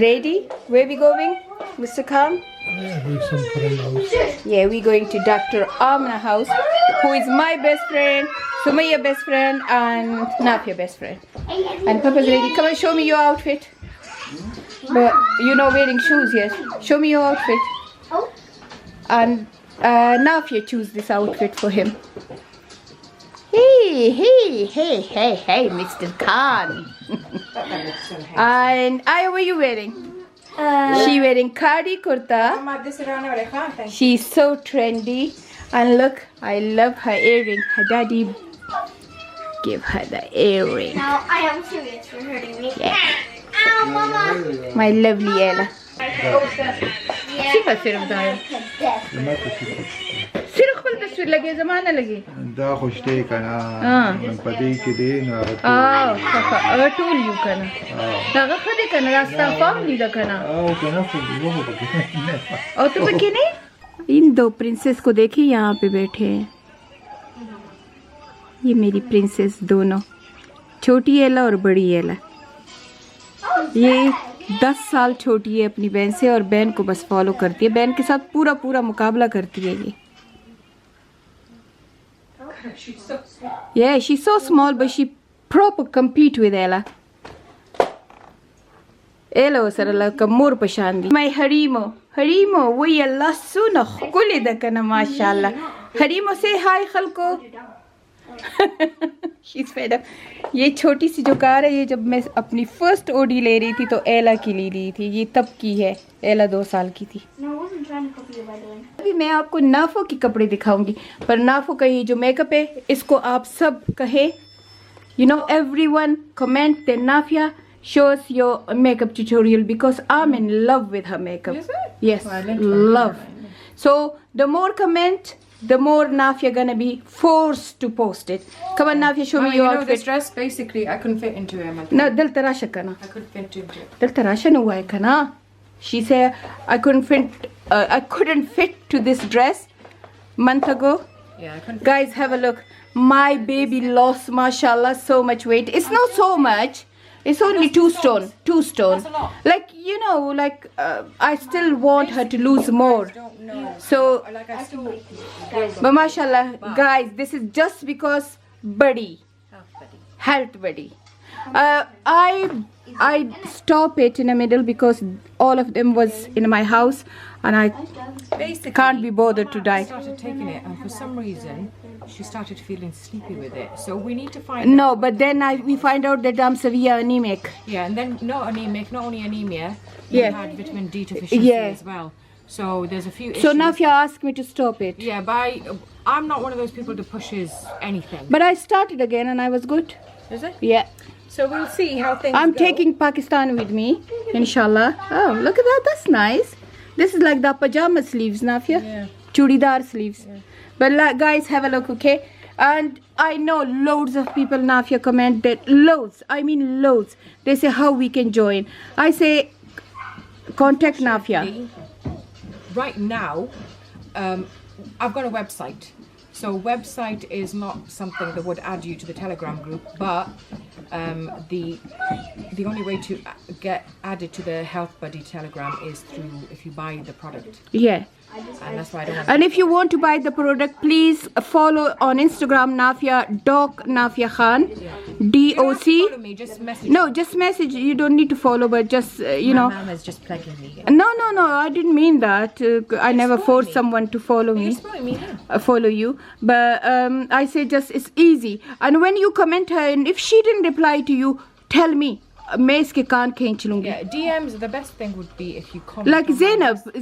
Ready? Where we going, Mr. Khan? Yeah, we're going to Dr. Amna house, who is my best friend, Sumaya best friend, and Nafia best friend. And Papa's ready. Come and show me your outfit. But you're not wearing shoes yet. Show me your outfit. And Nafia choose this outfit for him. Hey, Mr. Khan. And Aya, what are you wearing? She wearing khadi kurta. She's so trendy. And look, I love her earring. Her daddy gave her the earring. No, I am serious. You're hurting me. Yeah. Ow, Mama. My lovely Ella. صرف خپل تصویر لګي زمانه لګي دا خوشته کنه من پدې کې دی نو هغه ټول یو کنه هغه خدای کنه راستا فاملی دا کنه کنه او تو پکې نه इन दो princess को देखिए यहाँ पे बैठे हैं ये मेरी princess दोनों छोटी एला और बड़ी एला ये 10 साल छोटी है अपनी बहन से और बहन को बस फॉलो करती है बहन के साथ पूरा मुकाबला करती है ये Yeah, she's so small, but she proper compete with Ella. Ella sarala kamur pashandi. My Harimo, we Allah suna khuli da kana mashallah. Harimo, say hi khalko. She's fed up. ये छोटी सी जो कार है ये जब मैं अपनी first OD ले रही थी तो एला की ले रही थी ये तब की है एला 2 साल की थी अभी मैं आपको नाफो के कपड़े दिखाऊंगी पर नाफो का ये जो मेकअप है इसको आप सब कहे you know everyone comment that Nafia shows your makeup tutorial because I'm in love with her makeup. Is it? Yes, love. So the more comment the more Nafia gonna be forced to post it. Come on, Nafia, show me your outfit. This dress, basically, I couldn't fit into it. No, dil tarasha kana. I couldn't fit into it. Dil tarasha no hai kana. She said I couldn't fit to this dress month ago. Yeah, I couldn't. Guys, have a look. My baby lost, mashallah, so much weight. It's not so much. It's only 2 stone. 2 stone. That's a lot. Like, you know, like I still want her to lose more. So, but mashallah, guys, this is just because health buddy. I stop it in the middle because all of them was in my house and I Basically, can't be bothered to I die. started taking it, and for some reason, she started feeling sleepy with it. So we need to find. No, but then we find out that I'm severe anemic. Yeah, and then not only anemia, you Yeah. had vitamin D deficiency Yeah. as well. So there's a few issues. So Nafia asked me to stop it. Yeah, but I'm not one of those people that pushes anything. But I started again and I was good. Is it? Yeah. So we'll see how things I'm go. taking Pakistan with me, inshallah. Oh, look at that. That's nice. This is like the pajama sleeves, Nafia. Yeah. Chudidar sleeves. But guys, have a look, okay? And I know loads of people, Nafia, comment that loads. I mean loads. They say how we can join. I say contact Nafia. Right now, I've got a website. So website is not something that would add you to the Telegram group, but the only way to get added to the Health Buddy Telegram is through if you buy the product. Yeah. And that's why I don't want And if you want to buy the product, please follow on Instagram Nafia Doc Nafia Khan DOC. follow me, just message No, just message. You don't need to follow, but just you know. My mom is just plugging me. No, I didn't mean that. I never forced someone to follow me. You're spoiling me now. Follow you, but I say just it's easy. And when you comment her, and if she didn't reply to you, tell me. मैं इसके कान खींच लूंगी. Yeah, DMs, the best thing would be if you comment. Like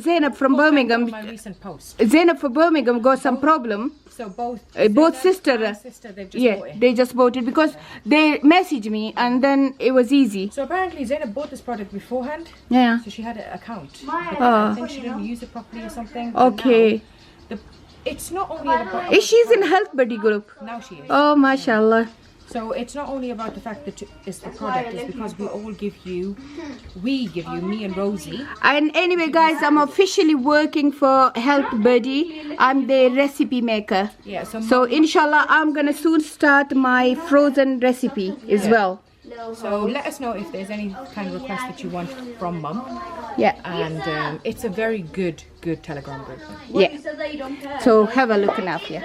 Zainab from Birmingham. My recent post. Zainab from Birmingham got some problem. So both Both sister. and sister, they've just bought it. They just bought it because they messaged me and then it was easy. So apparently Zainab bought this product beforehand. Yeah. So she had an account. Oh. I think she didn't use it properly or something. but Okay. now it's not only about. Is she's in Health Buddy group? Now she is. Oh, mashallah. So it's not only about the fact that it's the product, it's because we give you, me and Rosie. And anyway, guys, I'm officially working for Health Buddy. I'm the recipe maker. Yeah, So inshallah, I'm gonna soon start my frozen recipe as well. So let us know if there's any kind of request that you want from Mum. Yeah. And it's a very good telegram group. Yeah. So have a look Nafia.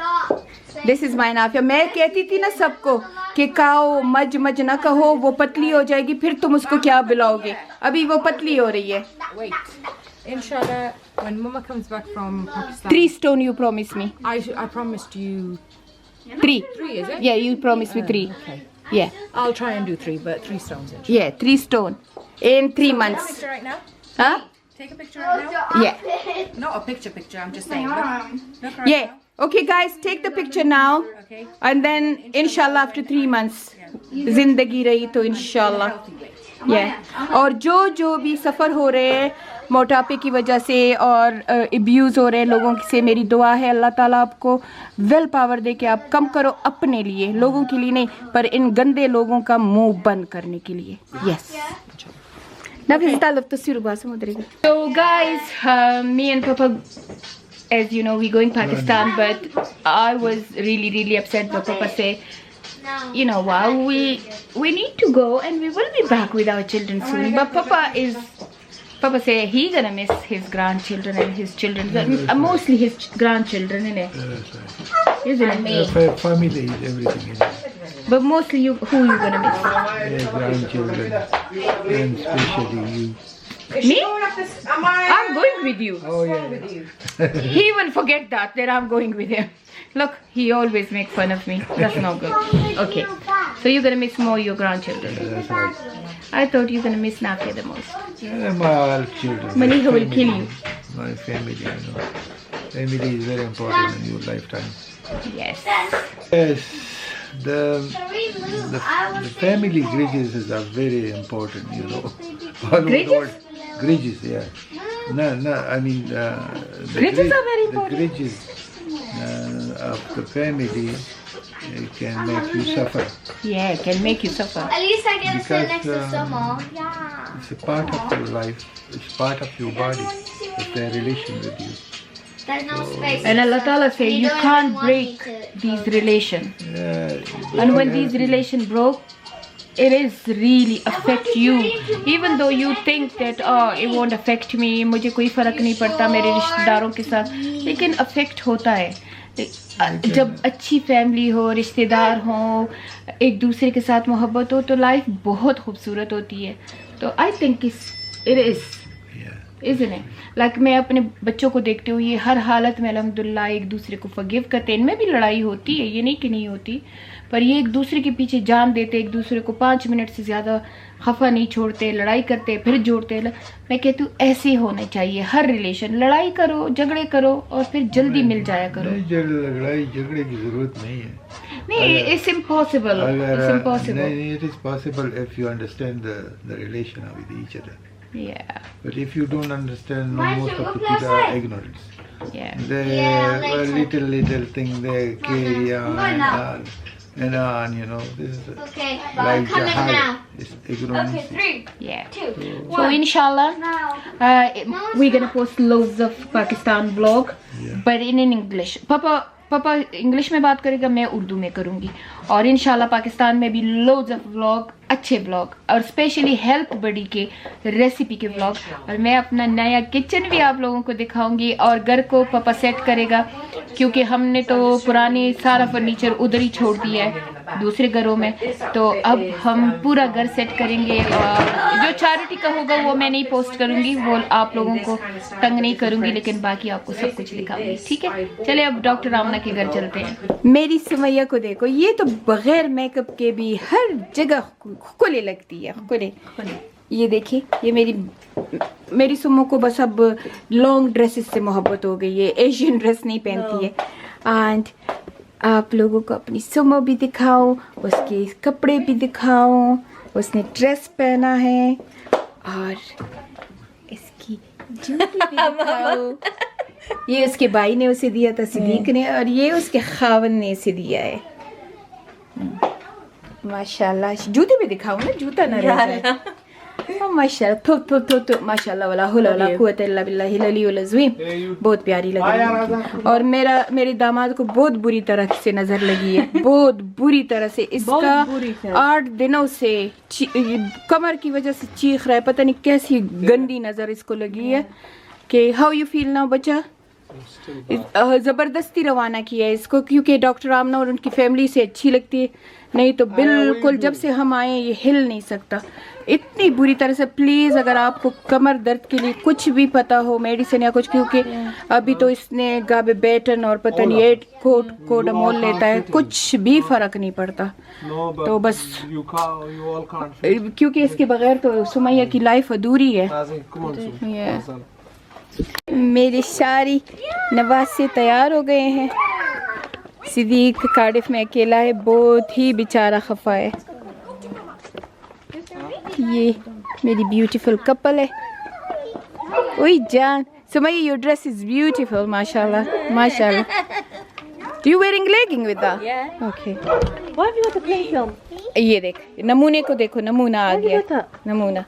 This is my Nafia. मैं कहती थी ना सबको कि काओ मज ना कहो, वो पतली हो जाएगी, फिर तुम उसको क्या बुलाओगे? अभी वो पतली हो रही है. Wait. Inshallah, when Mama comes back from Pakistan. 3 stone you promised me. I promised you 3. 3, is it? Yeah, you promised me 3. Okay. Yeah. I'll try and do 3, but 3 stones. Yeah, 3 stone in 3 Take a months. picture right now. Huh? Take a picture right now. Yeah. Not a picture. I'm just saying. Look right Yeah. Okay, guys, take the picture now. now. Okay. And then, inshallah, after 3 months, जिंदगी रही तो इंशाल्लाह. Yeah. और जो भी सफ़र हो रहे हैं मोटापे की वजह से और अब्यूज़ हो रहे हैं लोगों से, मेरी दुआ है अल्लाह ताला आपको वेल पावर दे के आप कम करो अपने लिए, लोगों के लिए नहीं, पर इन गंदे लोगों का मुंह बंद करने के लिए. Yes. So guys, me and Papa, as you know, we going Pakistan, but I was really upset. But Papa say, you know what, we need to go and we will be back with our children soon. But Papa say he gonna miss his grandchildren and his children, mostly his grandchildren, isn't it? Family is everything. But mostly who you gonna miss? Grandchildren, and especially you. Me? I'm going with you. Oh yeah. He will forget that I'm going with him. Look, he always makes fun of me. That's not good. Okay, so you're gonna miss more your grandchildren. That's right. I thought you're gonna miss Nafia the most. My all children. Malika will family, kill you. My family, you know. Family is very important in your lifetime. Yes. Yes. The family grudges are very important, you know. Grudges? Grudges, yeah. No, I mean Grudges are very important. The grudges of the family can make you suffer. Yeah, it can make you suffer. At least I get to sit next to Because, Summer. Yeah. It's a part of your life. It's part of your body. It's their relation with you. There's no space. And Allah Ta'ala say You you don't can't even want me break to these go. relations. Yeah. And when these relations broke, it is really affect you. Even though you think that it won't affect me, मुझे कोई फर्क नहीं पड़ता मेरे रिश्तेदारों के साथ, लेकिन affect होता है. जब अच्छी फैमिली हो, रिश्तेदार हो, एक दूसरे के साथ मोहब्बत हो, तो लाइफ बहुत खूबसूरत होती है. तो I think it is, isn't it? Like मैं अपने बच्चों को देखती हूँ, ये हर हालत में अल्हम्दुलिल्लाह एक दूसरे को फॉरगिव करते हैं. इनमें भी लड़ाई होती है, ये नहीं कि नहीं होती, पर ये एक दूसरे के पीछे जान देते, एक दूसरे को 5 मिनट से ज़्यादा खफा नहीं छोड़ते, लड़ाई करते फिर जोड़ते. मैं कहती हूँ ऐसे होने चाहिए हर रिलेशन. लड़ाई करो, झगड़े करो और फिर जल्दी मिल जाया करो. लड़ाई झगड़े की जरूरत नहीं है. नहीं, it's impossible. It's impossible. It is possible if you understand the relation with each other. Yeah. But if you don't understand, most of the people are ignorant. Yeah. They little thing they carry on and on, you know. This is Okay, like come in jihad. now. It's ignorance. Okay, 3, Yeah. 2, So 1. inshallah, Now. we're gonna post loads of Pakistan vlog, but in English. पापा English में बात करेगा, मैं उर्दू में करूँगी. और इंशाल्लाह पाकिस्तान में भी लोड्स ऑफ व्लॉग, अच्छे व्लॉग, और स्पेशली हेल्थ बड़ी के रेसिपी के व्लॉग. और मैं अपना नया किचन भी आप लोगों को दिखाऊंगी. और घर को पापा सेट करेगा, क्योंकि हमने तो पुरानी सारा फर्नीचर उधर ही छोड़ दिया है दूसरे घरों में. तो अब हम पूरा घर सेट करेंगे. और जो चैरिटी का होगा वो मैं नहीं पोस्ट करूँगी, वो आप लोगों को तंग नहीं करूँगी, लेकिन बाकी आपको सब कुछ दिखाऊंगी. ठीक है, चलिए अब डॉक्टर रामना के घर चलते हैं. मेरी सुमैया को देखो, ये तो बगैर मेकअप के भी हर जगह खुले लगती है. खुले ये देखिए, ये मेरी सुमो को बस अब लॉन्ग ड्रेसेस से मोहब्बत हो गई है, एशियन ड्रेस नहीं पहनती है. एंड आप लोगों को अपनी सुमो भी दिखाओ, उसके कपड़े भी दिखाओ, उसने ड्रेस पहना है और इसकी जूती भी दिखाओ. ये उसके भाई ने उसे दिया था, सिद्दीक ने, और ये उसके खावन ने इसे दिया है. माशाल्लाह. जूते भी दिखाओ ना, जूता ना रह जाए. माशाल्लाह माशाल्लाह वाला हुला वला कुव्वत इल्ला बिल्लाह हिलली अज़ीम। बहुत प्यारी लगी और मेरे दामाद को बहुत बुरी तरह से नजर लगी है, बहुत बुरी तरह से। इसका 8 दिनों से कमर की वजह से चीख रहा है, पता नहीं कैसी गंदी नजर इसको लगी है। कि हाउ यू फील नाउ बच्चा? ज़बरदस्ती रवाना किया है इसको, क्योंकि डॉक्टर आमना और उनकी फैमिली से अच्छी लगती है, नहीं तो बिल्कुल जब से हम आए ये हिल नहीं सकता, इतनी बुरी तरह से। प्लीज़ अगर आपको कमर दर्द के लिए कुछ भी पता हो मेडिसिन या कुछ, क्योंकि अभी तो इसने गाबे बैटन और पता नहीं 8 कोडामोल लेता है, कुछ भी फर्क नहीं पड़ता। तो बस क्योंकि इसके बगैर तो सुमैया की लाइफ अधूरी है। मेरे सारी नवाज से तैयार हो गए हैं। सिद्दीक कार्डिफ में अकेला है, बहुत ही बेचारा खफा है। ये मेरी ब्यूटीफुल कपल है। ओए जान, Sumaiya your dress is beautiful माशाल्लाह माशाल्लाह। Do you wearing legging with that? Yeah. Okay. Why have you got a play film? ये देख, नमूने को देखो, नमूना आ गया, नमूना।